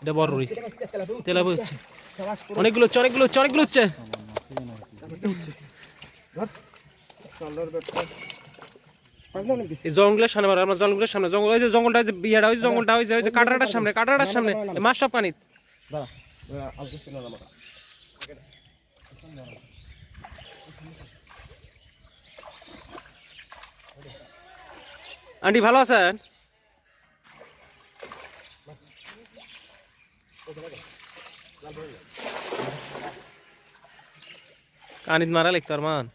এটা বড় রুই তেলাপিয়া হচ্ছে অনেকগুলো হচ্ছে অনেকগুলো হচ্ছে এই জঙ্গলের সামনে আমরা জঙ্গলের সামনে জঙ্গল ওই যে জঙ্গলটা যে বিয়াটা ওই জঙ্গলটা ওই যে কাটারাটার সামনে মাছ সব পানি আন্টি ভালো আছেন কানিত মারা লিখতো আর মান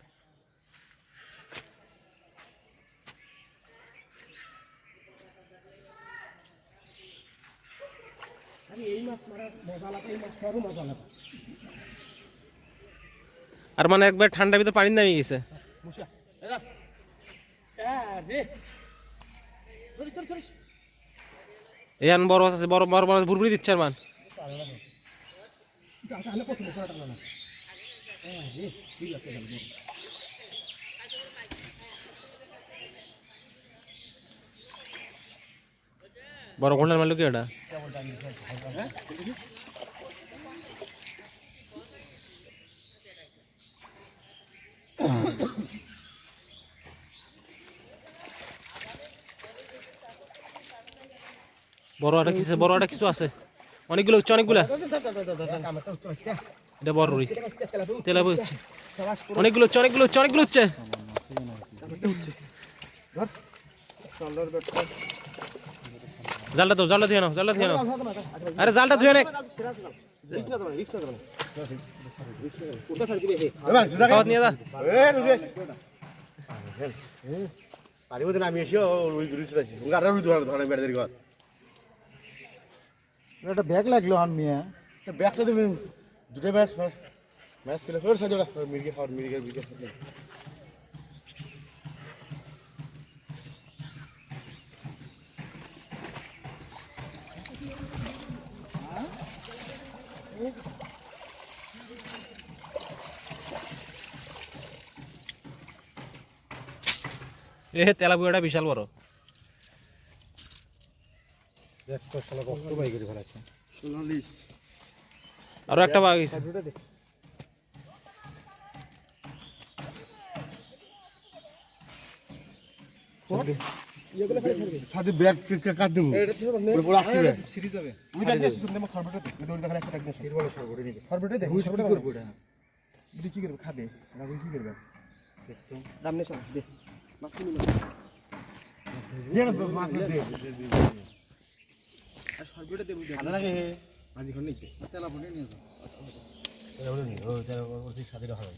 আর মানে একবার ঠান্ডা ভিতরে পানি নামিয়ে গেছে এই বড় আছে বড় বড় বড় ভুরভুরি দিচ্ছে আর মান বড় ঘন্টার মারলো কি এটা বড় একটা কিছু আছে অনেকগুলো হচ্ছে অনেকগুলা এটা বড় রুই তেলাপিয়া হচ্ছে অনেকগুলো হচ্ছে জালটা ধুয়ে নাও আরে জালটা ধুয়ে নে নিয়ে যা পানির মধ্যে নামিয়ে এসেও রুই ধরে বেড়ে ঘর একটা ব্যাগ লাগলো আন মিয়া ব্যাগটা তুমি দুটো ব্যাগ ম্যাচ খেলে ফের সাইড মির্গে খাওয়ার মির্গের তেলাপিয়াটা বিশাল বড় আরো একটা বাঘ সাথে ব্যাগ কাট দেবো সিরিজ যাবে ওই ব্যাগ দিয়ে শুনতে খরবটা দৌড় দেখালে একটা একদম সির বলে সরবড়ে নিবে সরবটে দেখো কি করব এটা কি করব খাবে রাগু কি করবে দেখতো দাম নে সব দে মাছ নিয়ে দে মাছ দে আর সরবটে দেব ভালো লাগে আজি খন নিতে তেলা ফোনে নিয়ে যাও তেলা ফোনে নিয়ে ও তেলা ওর সাথে হয়